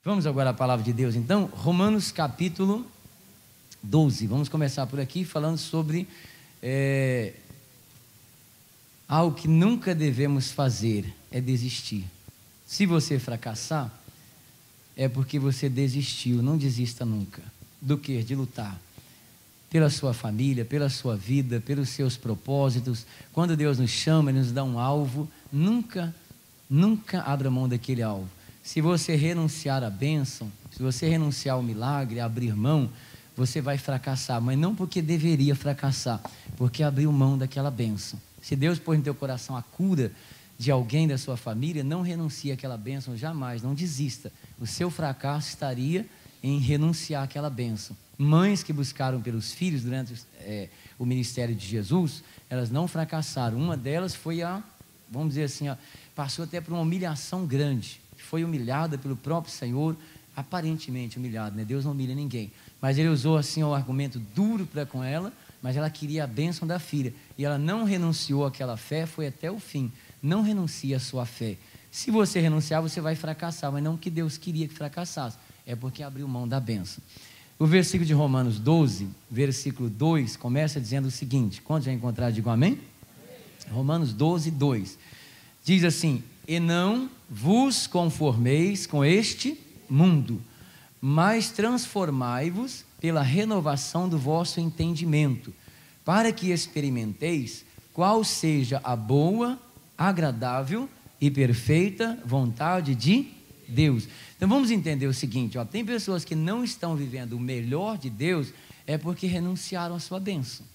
Vamos agora à palavra de Deus, então, Romanos capítulo 12. Vamos começar por aqui falando sobre algo que nunca devemos fazer, é desistir. Se você fracassar, é porque você desistiu. Não desista nunca. Do quê? De lutar pela sua família, pela sua vida, pelos seus propósitos. Quando Deus nos chama, Ele nos dá um alvo, nunca abra mão daquele alvo. Se você renunciar à bênção, se você renunciar ao milagre, abrir mão, você vai fracassar, mas não porque deveria fracassar, porque abriu mão daquela bênção. Se Deus pôs no teu coração a cura de alguém da sua família, não renuncie àquela bênção jamais, não desista. O seu fracasso estaria em renunciar àquela bênção. Mães que buscaram pelos filhos durante o ministério de Jesus, elas não fracassaram. Uma delas foi vamos dizer assim, passou até por uma humilhação grande. Foi humilhada pelo próprio Senhor, aparentemente humilhada, né? Deus não humilha ninguém, mas Ele usou assim um argumento duro para com ela, mas ela queria a bênção da filha, e ela não renunciou àquela fé, foi até o fim. Não renuncie à sua fé. Se você renunciar, você vai fracassar, mas não que Deus queria que fracassasse, é porque abriu mão da bênção. O versículo de Romanos 12, versículo 2, começa dizendo o seguinte, quando já encontrar, digo amém? Romanos 12, 2, diz assim: e não vos conformeis com este mundo, mas transformai-vos pela renovação do vosso entendimento, para que experimenteis qual seja a boa, agradável e perfeita vontade de Deus. Então vamos entender o seguinte, tem pessoas que não estão vivendo o melhor de Deus, é porque renunciaram à sua bênção.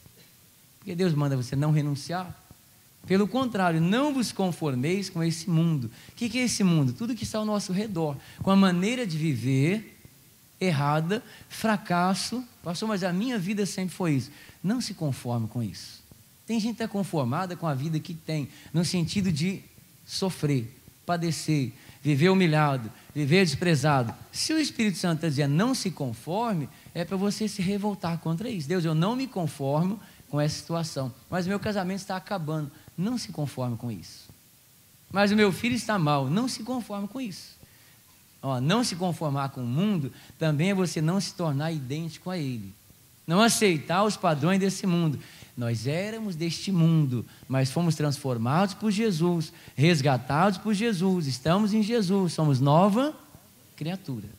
Porque Deus manda você não renunciar. Pelo contrário, não vos conformeis com esse mundo. O que é esse mundo? Tudo que está ao nosso redor, com a maneira de viver errada, fracasso. Pastor, mas a minha vida sempre foi isso. Não se conforme com isso. Tem gente que está conformada com a vida que tem, no sentido de sofrer, padecer, viver humilhado, viver desprezado. Se o Espírito Santo está dizendo não se conforme, é para você se revoltar contra isso. Deus, eu não me conformo com essa situação, mas meu casamento está acabando. Não se conforme com isso. Mas o meu filho está mal. Não se conforme com isso. Não se conformar com o mundo também é você não se tornar idêntico a ele. Não aceitar os padrões desse mundo. Nós éramos deste mundo, mas fomos transformados por Jesus, resgatados por Jesus, estamos em Jesus, somos nova criatura.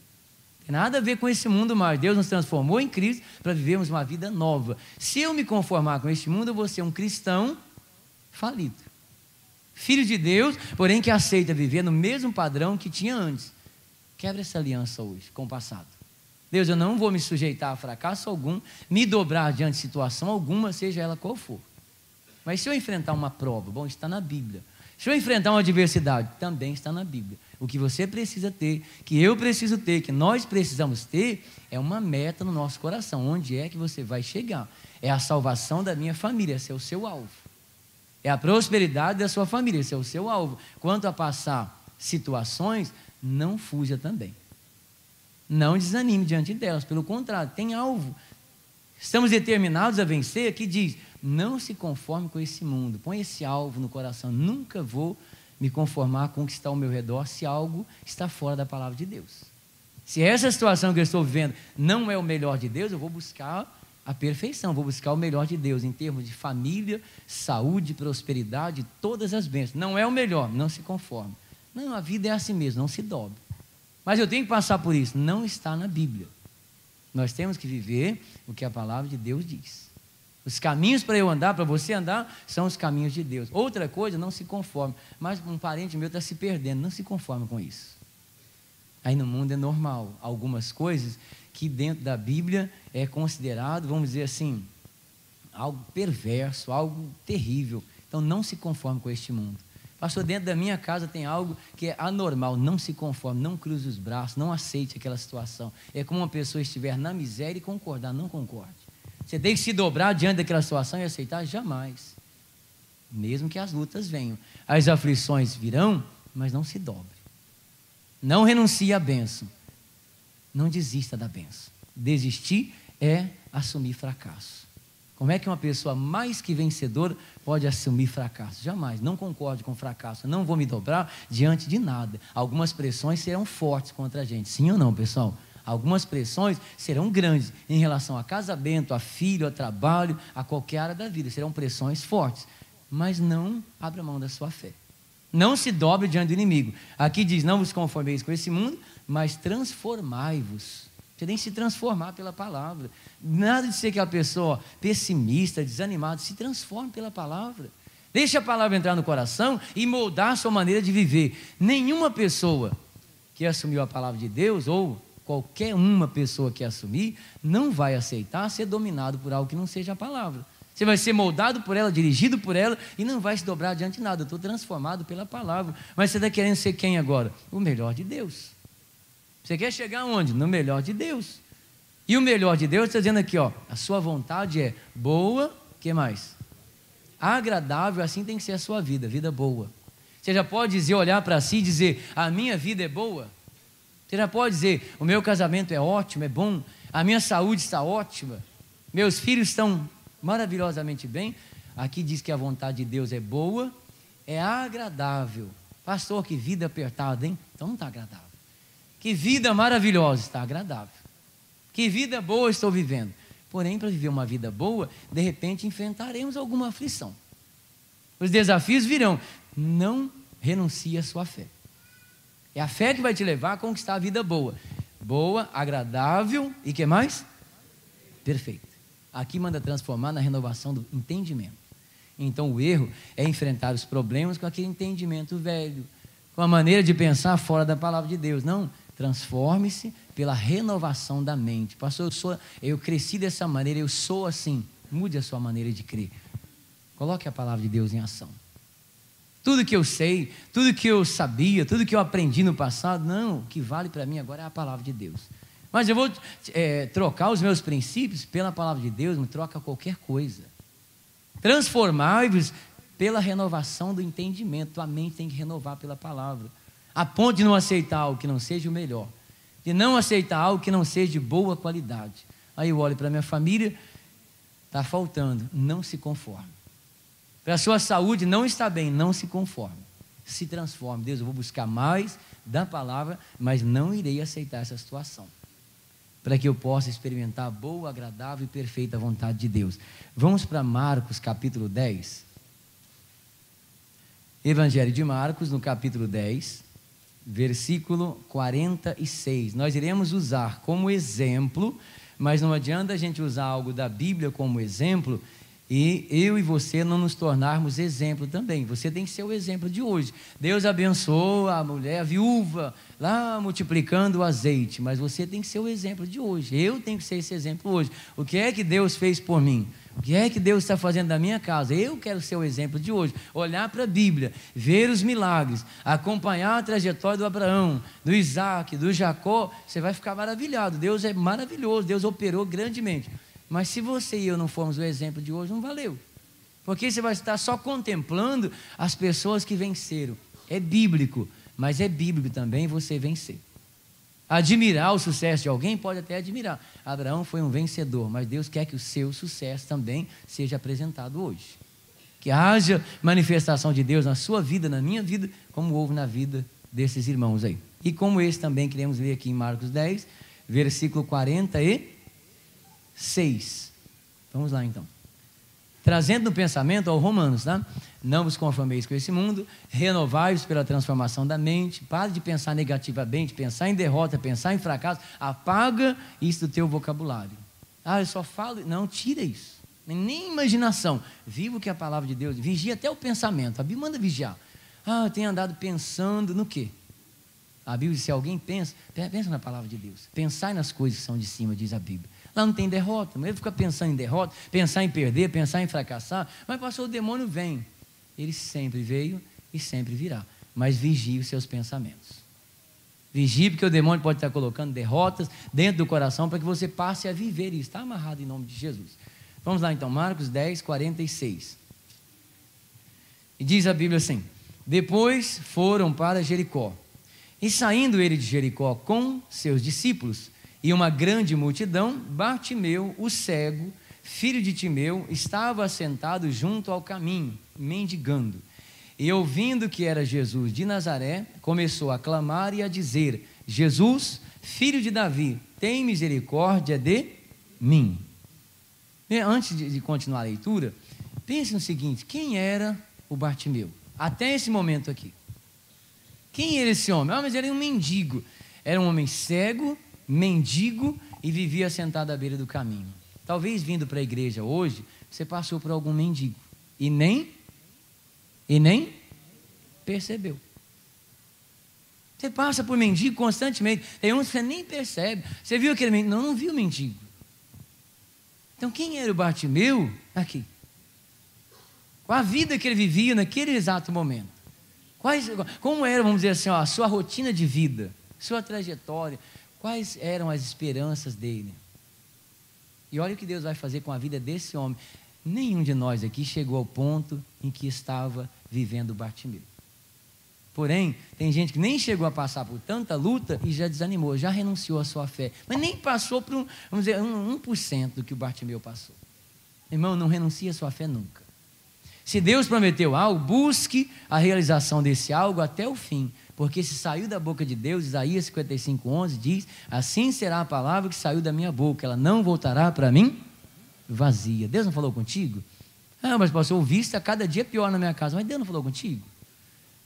Tem nada a ver com esse mundo mais. Deus nos transformou em Cristo para vivermos uma vida nova. Se eu me conformar com este mundo, eu vou ser um cristão falido. Filho de Deus, porém que aceita viver no mesmo padrão que tinha antes. Quebra essa aliança hoje com o passado. Deus, eu não vou me sujeitar a fracasso algum, me dobrar diante de situação alguma, seja ela qual for. Mas se eu enfrentar uma prova, bom, está na Bíblia. Se eu enfrentar uma adversidade, também está na Bíblia. O que você precisa ter, que eu preciso ter, que nós precisamos ter, é uma meta no nosso coração. Onde é que você vai chegar? É a salvação da minha família, esse é o seu alvo. É a prosperidade da sua família, esse é o seu alvo. Quanto a passar situações, não fuja também. Não desanime diante delas, pelo contrário, tem alvo. Estamos determinados a vencer, que diz, não se conforme com esse mundo, põe esse alvo no coração, nunca vou me conformar com o que está ao meu redor, se algo está fora da palavra de Deus. Se essa situação que eu estou vivendo não é o melhor de Deus, eu vou buscar a perfeição, vou buscar o melhor de Deus, em termos de família, saúde, prosperidade, todas as bênçãos. Não é o melhor, não se conforme. Não, a vida é assim mesmo, não se dobre. Mas eu tenho que passar por isso, não está na Bíblia. Nós temos que viver o que a palavra de Deus diz. Os caminhos para eu andar, para você andar, são os caminhos de Deus. Outra coisa, não se conforme. Mas um parente meu está se perdendo, não se conforme com isso. Aí no mundo é normal, algumas coisas que dentro da Bíblia é considerado, vamos dizer assim, algo perverso, algo terrível. Então não se conforme com este mundo. Pastor, dentro da minha casa tem algo que é anormal, não se conforme, não cruze os braços, não aceite aquela situação. É como uma pessoa estiver na miséria e concordar, não concorde. Você tem que se dobrar diante daquela situação e aceitar? Jamais. Mesmo que as lutas venham. As aflições virão, mas não se dobre. Não renuncie à bênção. Não desista da bênção. Desistir é assumir fracasso. Como é que uma pessoa mais que vencedora pode assumir fracasso? Jamais, não concordo com fracasso, não vou me dobrar diante de nada. Algumas pressões serão fortes contra a gente, sim ou não, pessoal? Algumas pressões serão grandes em relação a casamento, a filho, a trabalho, a qualquer área da vida, serão pressões fortes, mas não abra mão da sua fé. Não se dobre diante do inimigo. Aqui diz, não vos conformeis com esse mundo, mas transformai-vos. Você tem que se transformar pela palavra. Nada de ser aquela pessoa pessimista, desanimada. Se transforme pela palavra. Deixe a palavra entrar no coração e moldar a sua maneira de viver. Nenhuma pessoa que assumiu a palavra de Deus, ou qualquer uma pessoa que assumir, não vai aceitar ser dominado por algo que não seja a palavra. Você vai ser moldado por ela, dirigido por ela, e não vai se dobrar diante de nada. Eu estou transformado pela palavra. Mas você está querendo ser quem agora? O melhor de Deus. Você quer chegar aonde? No melhor de Deus. E o melhor de Deus está dizendo aqui, ó, a sua vontade é boa, o que mais? Agradável, assim tem que ser a sua vida, vida boa. Você já pode dizer, olhar para si e dizer, a minha vida é boa. Você já pode dizer, o meu casamento é ótimo, é bom, a minha saúde está ótima, meus filhos estão maravilhosamente bem. Aqui diz que a vontade de Deus é boa, é agradável. Pastor, que vida apertada, hein? Então não está agradável. Que vida maravilhosa, está agradável. Que vida boa estou vivendo. Porém, para viver uma vida boa, de repente enfrentaremos alguma aflição. Os desafios virão. Não renuncie à sua fé. É a fé que vai te levar a conquistar a vida boa. Boa, agradável e que mais? Perfeita. Aqui manda transformar na renovação do entendimento. Então o erro é enfrentar os problemas com aquele entendimento velho, com a maneira de pensar fora da palavra de Deus. Não, transforme-se pela renovação da mente. Pastor, eu cresci dessa maneira, eu sou assim. Mude a sua maneira de crer. Coloque a palavra de Deus em ação. Tudo que eu sei, tudo que eu sabia, tudo que eu aprendi no passado, não, o que vale para mim agora é a palavra de Deus. Mas eu vou trocar os meus princípios pela palavra de Deus, me troca qualquer coisa. Transformai-vos pela renovação do entendimento. Tua mente tem que renovar pela palavra. A ponto de não aceitar algo que não seja o melhor, de não aceitar algo que não seja de boa qualidade. Aí eu olho para a minha família, está faltando, não se conforme. Para a sua saúde não está bem, não se conforme. Se transforme. Deus, eu vou buscar mais da palavra, mas não irei aceitar essa situação, para que eu possa experimentar a boa, agradável e perfeita vontade de Deus. Vamos para Marcos capítulo 10. Evangelho de Marcos, no capítulo 10, versículo 46. Nós iremos usar como exemplo, mas não adianta a gente usar algo da Bíblia como exemplo e eu e você não nos tornarmos exemplo também. Você tem que ser o exemplo de hoje. Deus abençoou a mulher, a viúva, lá multiplicando o azeite, mas você tem que ser o exemplo de hoje. Eu tenho que ser esse exemplo hoje. O que é que Deus fez por mim? O que é que Deus está fazendo na minha casa? Eu quero ser o exemplo de hoje. Olhar para a Bíblia, ver os milagres, acompanhar a trajetória do Abraão, do Isaac, do Jacó, você vai ficar maravilhado. Deus é maravilhoso, Deus operou grandemente. Mas se você e eu não formos o exemplo de hoje, não valeu. Porque você vai estar só contemplando as pessoas que venceram. É bíblico, mas é bíblico também você vencer. Admirar o sucesso de alguém pode até admirar. Abraão foi um vencedor, mas Deus quer que o seu sucesso também seja apresentado hoje. Que haja manifestação de Deus na sua vida, na minha vida, como houve na vida desses irmãos aí. E como esse também queremos ler aqui em Marcos 10, versículo 46. Vamos lá então. Trazendo no pensamento ao Romanos, tá? Não vos conformeis com esse mundo, renovai-vos pela transformação da mente. Pare de pensar negativamente, pensar em derrota, pensar em fracasso. Apaga isso do teu vocabulário. Ah, eu só falo. Não, tira isso. Nem imaginação. Viva o que a palavra de Deus. Vigia até o pensamento. A Bíblia manda vigiar. Ah, eu tenho andado pensando no quê? A Bíblia diz, se alguém pensa na palavra de Deus. Pensai nas coisas que são de cima, diz a Bíblia. Lá não tem derrota, mas ele fica pensando em derrota, pensar em perder, pensar em fracassar. Mas pastor, o demônio vem. Ele sempre veio e sempre virá. Mas vigie os seus pensamentos. Vigie, porque o demônio pode estar colocando derrotas dentro do coração para que você passe a viver isso. Está amarrado em nome de Jesus. Vamos lá então, Marcos 10, 46. E diz a Bíblia assim: depois foram para Jericó. E saindo ele de Jericó com seus discípulos e uma grande multidão, Bartimeu, o cego, filho de Timeu, estava assentado junto ao caminho, mendigando. E ouvindo que era Jesus de Nazaré, começou a clamar e a dizer: Jesus, filho de Davi, tem misericórdia de mim. Antes de continuar a leitura, pense no seguinte: quem era o Bartimeu? Até esse momento aqui. Quem era esse homem? Mas ele era um mendigo. Era um homem cego, mendigo, e vivia sentado à beira do caminho. Talvez vindo para a igreja hoje, você passou por algum mendigo e nem percebeu. Você passa por mendigo constantemente. Tem uns que você nem percebe. Você viu aquele mendigo? Não viu o mendigo. Então quem era o Bartimeu aqui? Qual a vida que ele vivia naquele exato momento? Como era, vamos dizer assim, a sua rotina de vida, sua trajetória? Quais eram as esperanças dele? E olha o que Deus vai fazer com a vida desse homem. Nenhum de nós aqui chegou ao ponto em que estava vivendo Bartimeu. Porém, tem gente que nem chegou a passar por tanta luta e já desanimou, já renunciou à sua fé. Mas nem passou por vamos dizer, 1% do que o Bartimeu passou. Irmão, não renuncie à sua fé nunca. Se Deus prometeu algo, busque a realização desse algo até o fim. Porque se saiu da boca de Deus, Isaías 55:11 diz: assim será a palavra que saiu da minha boca, ela não voltará para mim vazia. Deus não falou contigo? Mas pastor, o visto a cada dia pior na minha casa. Mas Deus não falou contigo?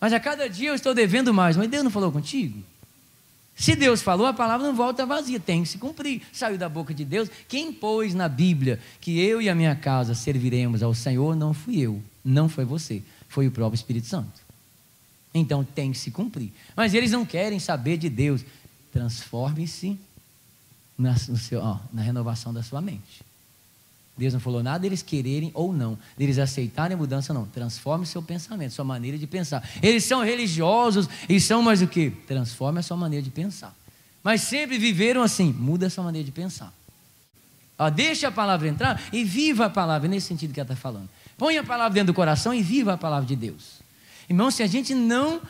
Mas a cada dia eu estou devendo mais. Mas Deus não falou contigo? Se Deus falou, a palavra não volta vazia, tem que se cumprir. Saiu da boca de Deus. Quem pôs na Bíblia que eu e a minha casa serviremos ao Senhor, não fui eu, não foi você, foi o próprio Espírito Santo. Então tem que se cumprir. Mas eles não querem saber de Deus. Transforme-se na renovação da sua mente. Deus não falou nada deles quererem ou não, deles aceitarem a mudança, não. Transforme o seu pensamento, sua maneira de pensar. Eles são religiosos e são mais o quê? Transforme a sua maneira de pensar. Mas sempre viveram assim. Muda a sua maneira de pensar. Deixa a palavra entrar e viva a palavra, nesse sentido que ela está falando. Põe a palavra dentro do coração e viva a palavra de Deus. Irmão, se a gente não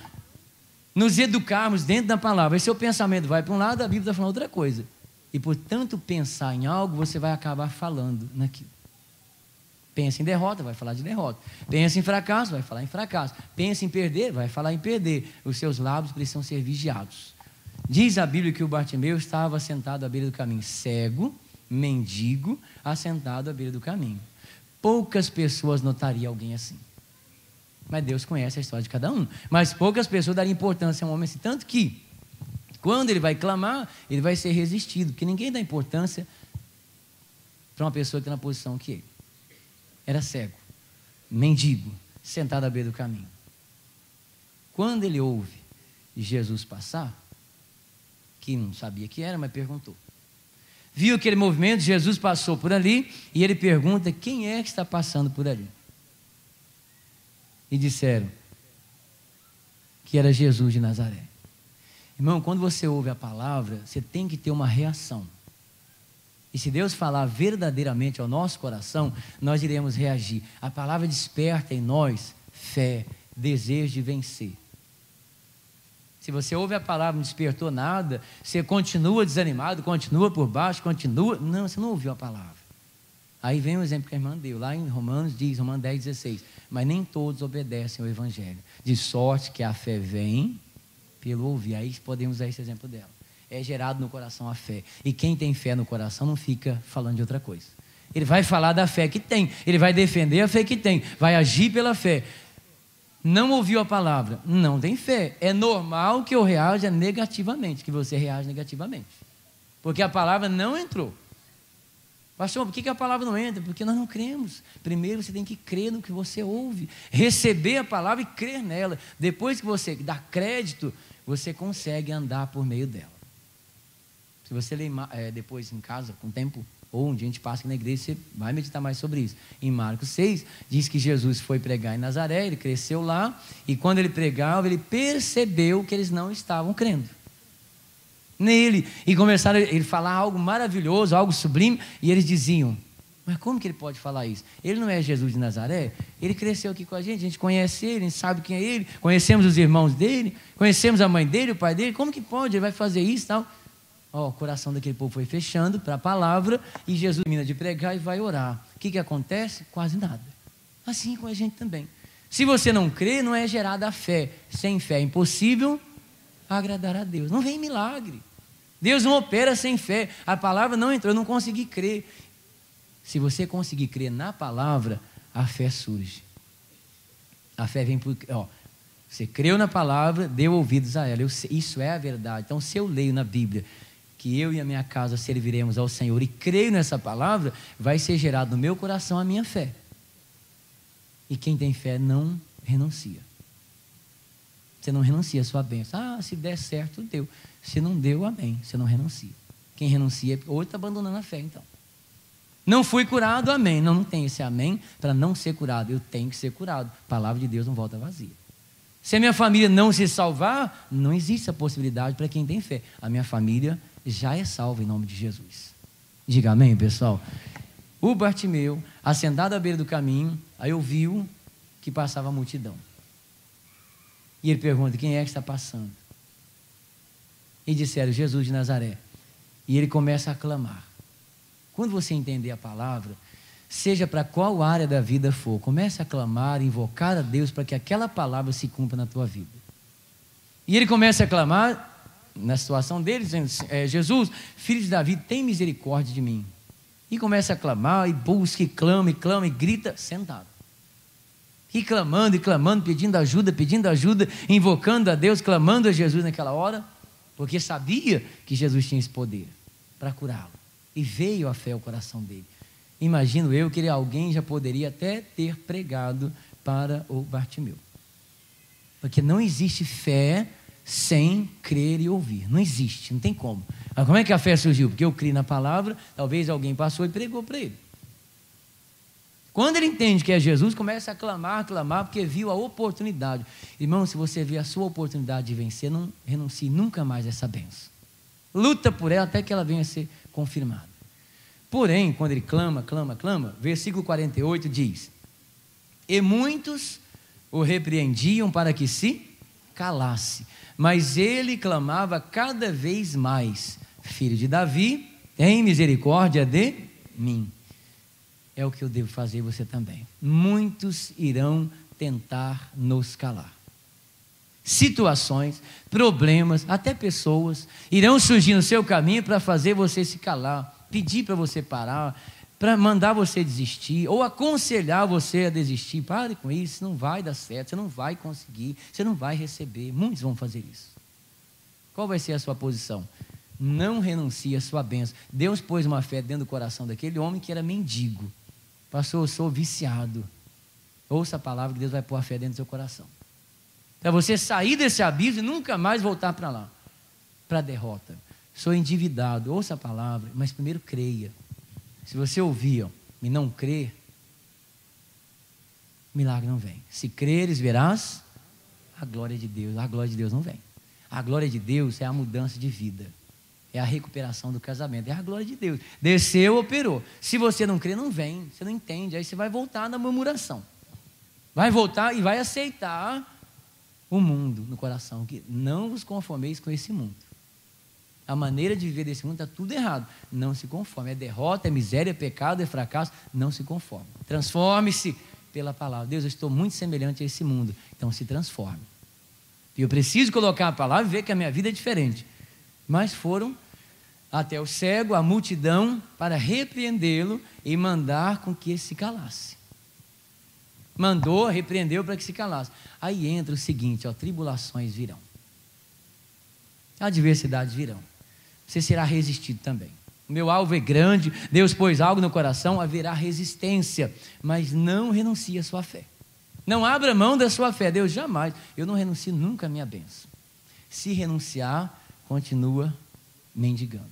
nos educarmos dentro da palavra, e seu pensamento vai para um lado, a Bíblia está falando outra coisa. E por tanto pensar em algo, você vai acabar falando naquilo. Pensa em derrota, vai falar de derrota. Pensa em fracasso, vai falar em fracasso. Pensa em perder, vai falar em perder. Os seus lábios precisam ser vigiados. Diz a Bíblia que o Bartimeu estava sentado à beira do caminho, cego, mendigo, assentado à beira do caminho. Poucas pessoas notariam alguém assim. Mas Deus conhece a história de cada um. Mas poucas pessoas dariam importância a um homem assim. Tanto que, quando ele vai clamar, ele vai ser resistido. Porque ninguém dá importância para uma pessoa que está na posição que ele. Era cego, mendigo, sentado à beira do caminho. Quando ele ouve Jesus passar, que não sabia que era, mas perguntou. Viu aquele movimento, Jesus passou por ali, e ele pergunta: quem é que está passando por ali? E disseram que era Jesus de Nazaré. Irmão, quando você ouve a palavra, você tem que ter uma reação. E se Deus falar verdadeiramente ao nosso coração, nós iremos reagir. A palavra desperta em nós fé, desejo de vencer. Se você ouve a palavra e não despertou nada, você continua desanimado, continua por baixo, continua... Não, você não ouviu a palavra. Aí vem o exemplo que a irmã deu, lá em Romanos 10:16. Mas nem todos obedecem ao Evangelho. De sorte que a fé vem pelo ouvir. Aí podemos usar esse exemplo dela. É gerado no coração a fé. E quem tem fé no coração não fica falando de outra coisa. Ele vai falar da fé que tem. Ele vai defender a fé que tem. Vai agir pela fé. Não ouviu a palavra, não tem fé. É normal que eu reaja negativamente, que você reaja negativamente. Porque a palavra não entrou. Pastor, por que a palavra não entra? Porque nós não cremos. Primeiro você tem que crer no que você ouve. Receber a palavra e crer nela. Depois que você dá crédito, você consegue andar por meio dela. Se você ler depois em casa, com o tempo, ou um dia a gente passa aqui na igreja, você vai meditar mais sobre isso. Em Marcos 6, diz que Jesus foi pregar em Nazaré, ele cresceu lá, e quando ele pregava, ele percebeu que eles não estavam crendo nele, e começaram a ele falar algo maravilhoso, algo sublime, e eles diziam: mas como que ele pode falar isso? Ele não é Jesus de Nazaré? Ele cresceu aqui com a gente conhece ele, a gente sabe quem é ele, conhecemos os irmãos dele, conhecemos a mãe dele, o pai dele, como que pode? Ele vai fazer isso e tal. O coração daquele povo foi fechando para a palavra, e Jesus termina de pregar e vai orar. O que acontece? Quase nada. Assim com a gente também. Se você não crê, não é gerada a fé. Sem fé é impossível agradar a Deus. Não vem milagre. Deus não opera sem fé. A palavra não entrou, eu não consegui crer. Se você conseguir crer na palavra, a fé surge. A fé vem por... Você creu na palavra, deu ouvidos a ela. Isso é a verdade. Então, se eu leio na Bíblia que eu e a minha casa serviremos ao Senhor e creio nessa palavra, vai ser gerado no meu coração a minha fé. E quem tem fé não renuncia. Você não renuncia a sua bênção. Se der certo, deu. Se não deu, amém. Você não renuncia. Quem renuncia, ou está abandonando a fé, então. Não fui curado, amém. Não tem esse amém para não ser curado. Eu tenho que ser curado. A palavra de Deus não volta vazia. Se a minha família não se salvar, não existe a possibilidade para quem tem fé. A minha família já é salva em nome de Jesus. Diga amém, pessoal. O Bartimeu, assentado à beira do caminho, aí ouviu que passava a multidão. E ele pergunta: quem é que está passando? E disseram: Jesus de Nazaré. E ele começa a clamar. Quando você entender a palavra, seja para qual área da vida for, comece a clamar, invocar a Deus para que aquela palavra se cumpra na tua vida. E ele começa a clamar, na situação dele, dizendo: Jesus, filho de Davi, tem misericórdia de mim. E começa a clamar, e busca, e clama, e grita, sentado. E clamando, pedindo ajuda, invocando a Deus, clamando a Jesus naquela hora, porque sabia que Jesus tinha esse poder para curá-lo. E veio a fé ao coração dele. Imagino eu que alguém já poderia até ter pregado para o Bartimeu. Porque não existe fé sem crer e ouvir. Não existe, não tem como. Mas como é que a fé surgiu? Porque eu criei na palavra, talvez alguém passou e pregou para ele. Quando ele entende que é Jesus, começa a clamar, porque viu a oportunidade. Irmão, se você vê a sua oportunidade de vencer, não renuncie nunca mais a essa bênção. Luta por ela até que ela venha a ser confirmada. Porém, quando ele clama, versículo 48 diz: e muitos o repreendiam para que se calasse, mas ele clamava cada vez mais: filho de Davi, tem misericórdia de mim. É o que eu devo fazer, você também. Muitos irão tentar nos calar. Situações, problemas, até pessoas irão surgir no seu caminho para fazer você se calar, pedir para você parar, para mandar você desistir, ou aconselhar você a desistir. Pare com isso, não vai dar certo, você não vai conseguir, você não vai receber. Muitos vão fazer isso. Qual vai ser a sua posição? Não renuncie à sua bênção. Deus pôs uma fé dentro do coração daquele homem que era mendigo. Pastor, eu sou viciado. Ouça a palavra que Deus vai pôr a fé dentro do seu coração. Para você sair desse abismo e nunca mais voltar para lá, para a derrota. Sou endividado, ouça a palavra, mas primeiro creia. Se você ouvir e não crer, milagre não vem. Se creres, verás a glória de Deus. A glória de Deus não vem. A glória de Deus é a mudança de vida, é a recuperação do casamento, é a glória de Deus. Desceu, operou. Se você não crê, não vem, você não entende. Aí você vai voltar na murmuração. Vai voltar e vai aceitar o mundo no coração, que não vos conformeis com esse mundo. A maneira de viver desse mundo está tudo errado. Não se conforme. É derrota, é miséria, é pecado, é fracasso. Não se conforme. Transforme-se pela palavra. Deus, eu estou muito semelhante a esse mundo. Então se transforme. E eu preciso colocar a palavra e ver que a minha vida é diferente. Mas foram até o cego, a multidão, para repreendê-lo e mandar com que ele se calasse. Mandou, repreendeu para que se calasse. Aí entra o seguinte, tribulações virão. Adversidades virão. Você será resistido também. O meu alvo é grande, Deus pôs algo no coração, haverá resistência, mas não renuncie à sua fé. Não abra mão da sua fé. Deus jamais, eu não renuncio nunca à minha bênção. Se renunciar, continua mendigando.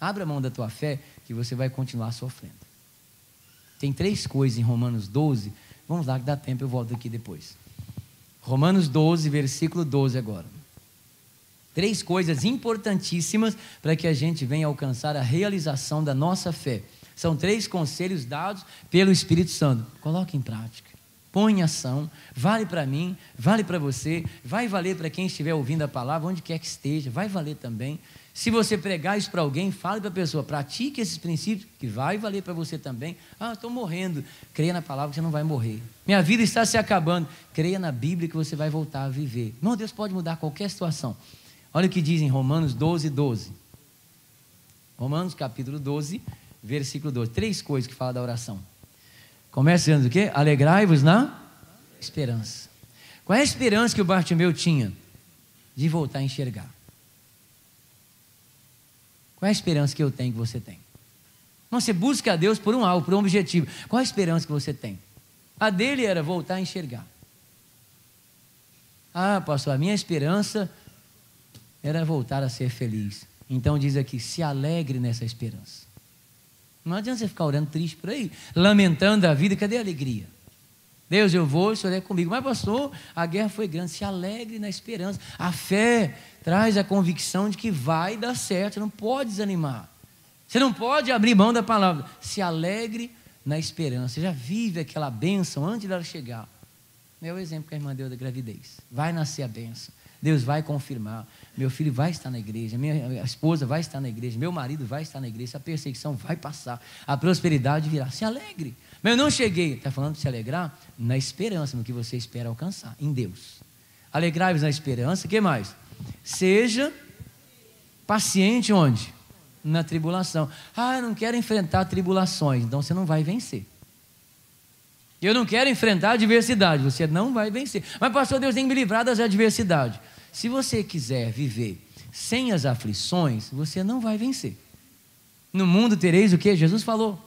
Abra mão da tua fé que você vai continuar sofrendo. Tem 3 coisas em Romanos 12, vamos lá que dá tempo, eu volto aqui depois. Romanos 12, versículo 12 agora. 3 coisas importantíssimas para que a gente venha alcançar a realização da nossa fé. São 3 conselhos dados pelo Espírito Santo. Coloque em prática. Põe em ação, vale para mim, vale para você, vai valer para quem estiver ouvindo a palavra, onde quer que esteja, vai valer também. Se você pregar isso para alguém, fale para a pessoa, pratique esses princípios, que vai valer para você também. Ah, estou morrendo. Creia na palavra que você não vai morrer. Minha vida está se acabando. Creia na Bíblia que você vai voltar a viver. Não, Deus pode mudar qualquer situação. Olha o que diz em Romanos 12, 12. Romanos capítulo 12, versículo 12. 3 coisas que fala da oração. Começa dizendo o quê? Alegrai-vos na esperança. Qual é a esperança que o Bartimeu tinha? De voltar a enxergar. Qual é a esperança que eu tenho, que você tem? Você busca a Deus por um alvo, por um objetivo. Qual a esperança que você tem? A dele era voltar a enxergar. Ah, pastor, a minha esperança era voltar a ser feliz. Então diz aqui, se alegre nessa esperança. Não adianta você ficar orando triste por aí, lamentando a vida, cadê a alegria? Deus, eu vou, o Senhor é comigo. Mas pastor, a guerra foi grande, se alegre na esperança. A fé traz a convicção de que vai dar certo, você não pode desanimar. Você não pode abrir mão da palavra. Se alegre na esperança. Você já vive aquela bênção antes dela chegar. É o exemplo que a irmã deu da gravidez. Vai nascer a bênção. Deus vai confirmar. Meu filho vai estar na igreja. Minha esposa vai estar na igreja. Meu marido vai estar na igreja. A perseguição vai passar. A prosperidade virá. Se alegre. Mas eu não cheguei. Está falando de se alegrar? Na esperança, no que você espera alcançar. Em Deus. Alegrai-vos na esperança. O que mais? Seja paciente onde? Na tribulação. Ah, eu não quero enfrentar tribulações. Então você não vai vencer. Eu não quero enfrentar a adversidade. Você não vai vencer. Mas pastor, Deus tem que me livrar das adversidades. Se você quiser viver sem as aflições, você não vai vencer. No mundo tereis o que? Jesus falou.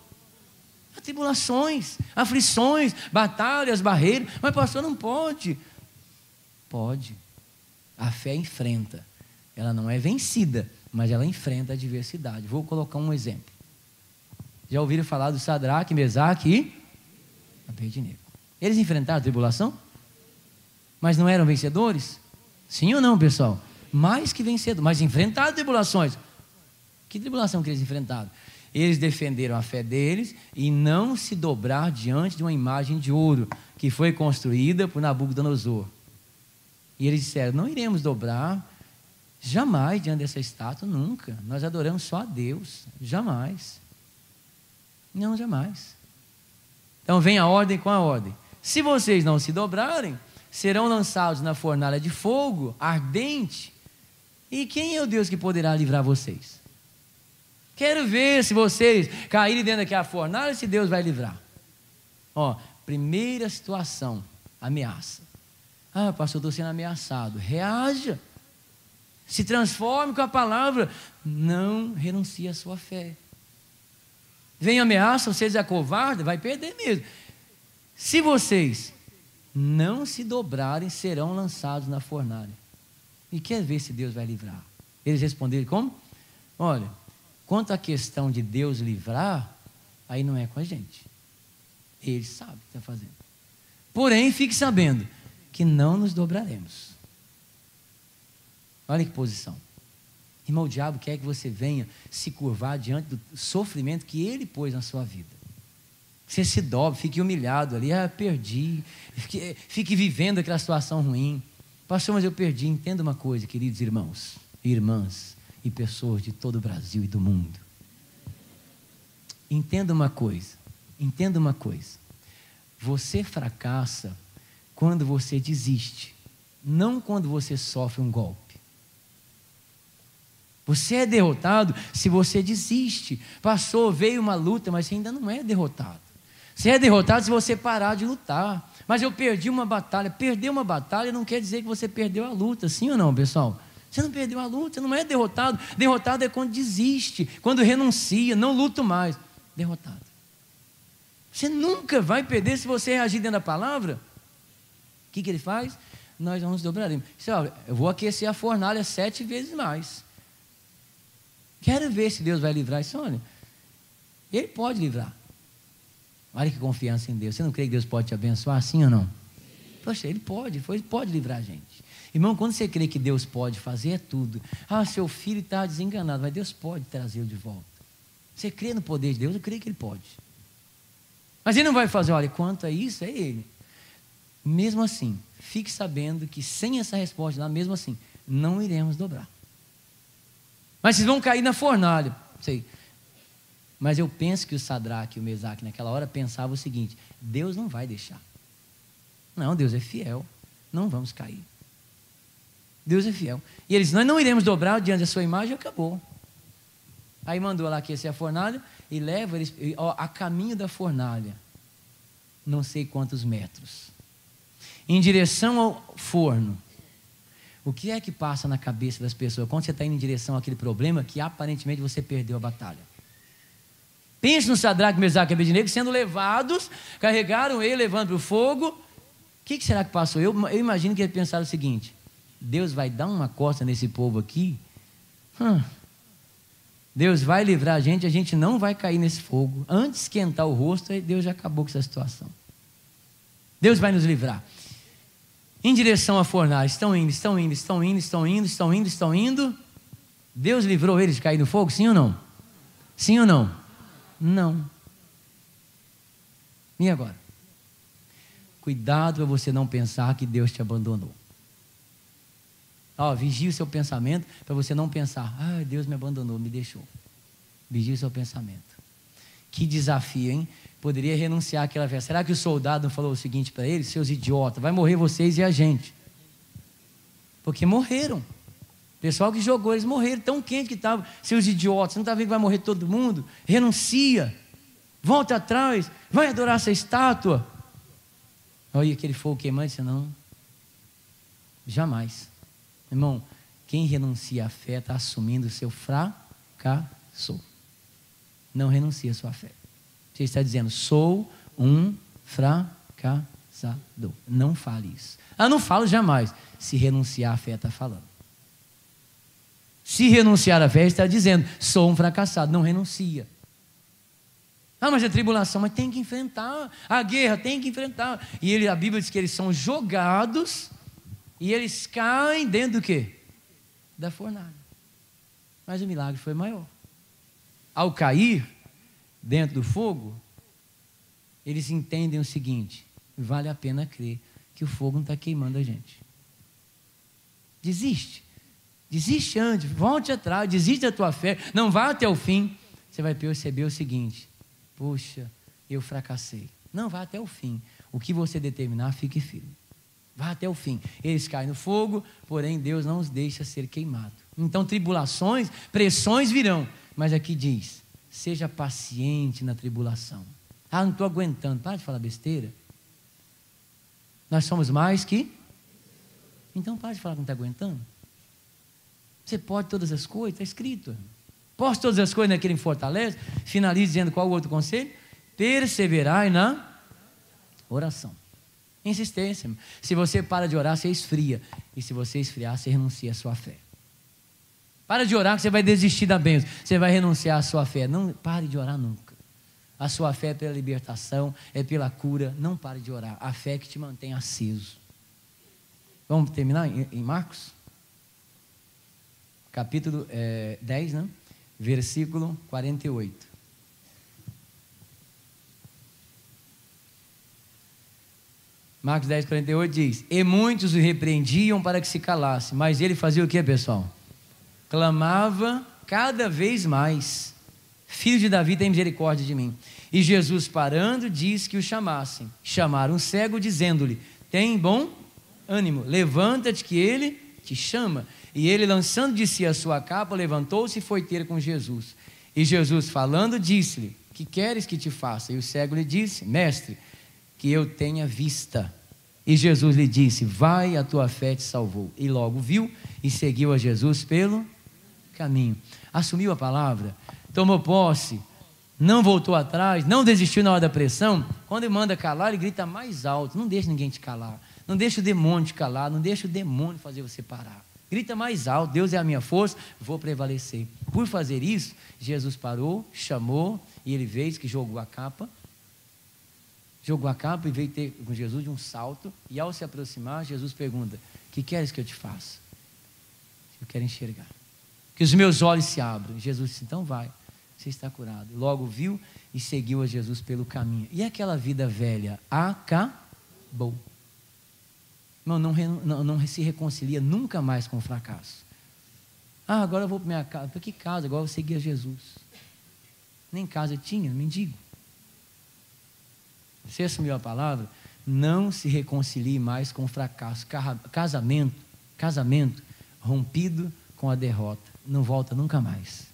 Tribulações, aflições, batalhas, barreiras. Mas pastor, não pode. Pode. A fé enfrenta. Ela não é vencida, mas ela enfrenta a adversidade. Vou colocar um exemplo. Já ouviram falar do Sadraque, Mesaque e Abednego? Eles enfrentaram a tribulação? Mas não eram vencedores? Sim ou não, pessoal? Mais que vencedores, mas enfrentaram tribulações. Que tribulação que eles enfrentaram? Eles defenderam a fé deles e não se dobrar diante de uma imagem de ouro que foi construída por Nabucodonosor. E eles disseram, não iremos dobrar jamais diante dessa estátua, nunca. Nós adoramos só a Deus, jamais. Não, jamais. Então vem a ordem com a ordem. Se vocês não se dobrarem, serão lançados na fornalha de fogo ardente. E quem é o Deus que poderá livrar vocês? Quero ver se vocês caírem dentro daquela fornalha, se Deus vai livrar. Ó, primeira situação, ameaça. Ah, pastor, estou sendo ameaçado. Reaja. Se transforme com a palavra. Não renuncie à sua fé. Vem ameaça, vocês é covarde, vai perder mesmo. Se vocês não se dobrarem, serão lançados na fornalha. E quer ver se Deus vai livrar? Eles responderam como? Olha, quanto à questão de Deus livrar, aí não é com a gente. Ele sabe o que está fazendo. Porém, fique sabendo que não nos dobraremos. Olha que posição. Irmão, o diabo quer que você venha se curvar diante do sofrimento que ele pôs na sua vida. Você se dobre, fique humilhado ali. Ah, perdi. Fique vivendo aquela situação ruim. Pastor, mas eu perdi. Entenda uma coisa, queridos irmãos e irmãs e pessoas de todo o Brasil e do mundo. Entenda uma coisa. Entenda uma coisa. Você fracassa quando você desiste, não quando você sofre um golpe. Você é derrotado se você desiste. Passou, veio uma luta, mas você ainda não é derrotado. Você é derrotado se você parar de lutar. Mas eu perdi uma batalha. Perder uma batalha não quer dizer que você perdeu a luta. Sim ou não, pessoal? Você não perdeu a luta, você não é derrotado. Derrotado é quando desiste, quando renuncia, não luto mais. Derrotado. Você nunca vai perder se você reagir dentro da palavra. O que ele faz? Nós não nos dobraremos. Olha, eu vou aquecer a fornalha 7 vezes mais. Quero ver se Deus vai livrar isso. Olha, Ele pode livrar. Olha que confiança em Deus. Você não crê que Deus pode te abençoar, sim ou não? Poxa, Ele pode livrar a gente. Irmão, quando você crê que Deus pode fazer, é tudo. Ah, seu filho está desenganado, mas Deus pode trazê-lo de volta. Você crê no poder de Deus? Eu creio que Ele pode. Mas Ele não vai fazer, olha, quanto a isso, é Ele. Mesmo assim, fique sabendo que sem essa resposta lá, mesmo assim, não iremos dobrar. Mas vocês vão cair na fornalha. Sei. Mas eu penso que o Sadraque e o Mesaque naquela hora pensavam o seguinte: Deus não vai deixar. Não, Deus é fiel. Não vamos cair. Deus é fiel. E eles: nós não iremos dobrar diante da sua imagem, e acabou. Aí mandou lá aquecer a fornalha e leva eles a caminho da fornalha, não sei quantos metros, em direção ao forno. O que é que passa na cabeça das pessoas quando você está indo em direção àquele problema que aparentemente você perdeu a batalha? Pense no Sadraque, Mesaque e Abednego sendo levados, carregaram ele, levando para o fogo. O que será que passou? Eu imagino que eles pensaram o seguinte: Deus vai dar uma costa nesse povo aqui, Deus vai livrar a gente não vai cair nesse fogo. Antes de esquentar o rosto, Deus já acabou com essa situação. Deus vai nos livrar. Em direção à fornalha, estão indo. Deus livrou eles de cair no fogo, sim ou não? Sim ou não? Não. E agora? Cuidado para você não pensar que Deus te abandonou. Vigie o seu pensamento para você não pensar: Deus me abandonou, me deixou. Vigie o seu pensamento. Que desafio, hein? Poderia renunciar àquela fé. Será que o soldado não falou o seguinte para eles: seus idiotas, vai morrer vocês e a gente? Porque morreram. O pessoal que jogou, eles morreram, tão quente que estava. Seus idiotas, não está vendo que vai morrer todo mundo? Renuncia, volta atrás, vai adorar essa estátua. Olha aquele fogo queimando, disse: não, jamais. Irmão, quem renuncia à fé está assumindo o seu fracasso. Não renuncia à sua fé. Você está dizendo: sou um fracassador. Não fale isso. Não falo jamais. Se renunciar à fé, está falando. Se renunciar à fé, está dizendo: sou um fracassado. Não renuncia. Mas a tribulação, mas tem que enfrentar. A guerra tem que enfrentar. E a Bíblia diz que eles são jogados e eles caem dentro do quê? Da fornalha. Mas o milagre foi maior. Ao cair dentro do fogo, eles entendem o seguinte: vale a pena crer que o fogo não está queimando a gente. Desiste antes, volte atrás, desiste da tua fé, não vá até o fim. Você vai perceber o seguinte: puxa, eu fracassei. Não, vá até o fim. O que você determinar, fique firme. Vá até o fim. Eles caem no fogo, porém Deus não os deixa ser queimado. Então tribulações, pressões virão, mas aqui diz: seja paciente na tribulação. Não estou aguentando. Para de falar besteira. Nós somos mais que... Então para de falar que não está aguentando. Você pode todas as coisas, está escrito. Posso todas as coisas naquele que me fortalece. Finalize dizendo qual o outro conselho: perseverai na oração. Insistência. Se você para de orar, você esfria. E se você esfriar, você renuncia à sua fé. Para de orar que você vai desistir da bênção. Você vai renunciar à sua fé. Não pare de orar nunca. A sua fé é pela libertação, é pela cura. Não pare de orar. A fé que te mantém aceso. Vamos terminar em Marcos? Capítulo 10, né? Versículo 48. Marcos 10, 48 diz: e muitos o repreendiam para que se calasse, mas ele fazia o que, pessoal? Clamava cada vez mais: filho de Davi, tem misericórdia de mim. E Jesus, parando, disse que o chamassem. Chamaram um cego, dizendo-lhe: tem bom ânimo, levanta-te que ele te chama. E ele, lançando de si a sua capa, levantou-se e foi ter com Jesus. E Jesus, falando, disse-lhe: que queres que te faça? E o cego lhe disse: mestre, que eu tenha vista. E Jesus lhe disse: vai, a tua fé te salvou. E logo viu e seguiu a Jesus pelo caminho. Assumiu a palavra, tomou posse, não voltou atrás, não desistiu na hora da pressão. Quando ele manda calar, ele grita mais alto. Não deixa ninguém te calar, não deixa o demônio te calar, não deixa o demônio fazer você parar. Grita mais alto: Deus é a minha força, vou prevalecer. Por fazer isso, Jesus parou, chamou, e ele veio, que jogou a capa e veio ter com Jesus de um salto. E ao se aproximar, Jesus pergunta: que queres que eu te faça? Eu quero enxergar, que os meus olhos se abram. Jesus disse: então vai, você está curado. Logo viu e seguiu a Jesus pelo caminho. E aquela vida velha acabou. não se reconcilia nunca mais com o fracasso. Ah, agora eu vou para minha casa. Para que casa? Agora eu seguia Jesus. Nem casa tinha, mendigo. Você assumiu a palavra? Não se reconcilie mais com o fracasso. Casamento rompido com a derrota. Não volta nunca mais.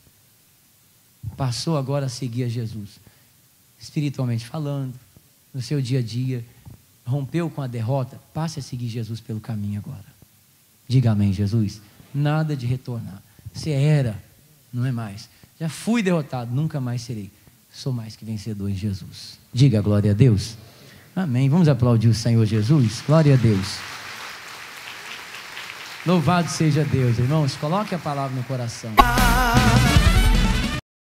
Passou agora a seguir a Jesus. Espiritualmente falando, no seu dia a dia, rompeu com a derrota, passe a seguir Jesus pelo caminho agora. Diga amém, Jesus. Nada de retornar. Você era, não é mais. Já fui derrotado, nunca mais serei. Sou mais que vencedor em Jesus. Diga glória a Deus. Amém. Vamos aplaudir o Senhor Jesus. Glória a Deus. Louvado seja Deus, irmãos. Coloque a palavra no coração.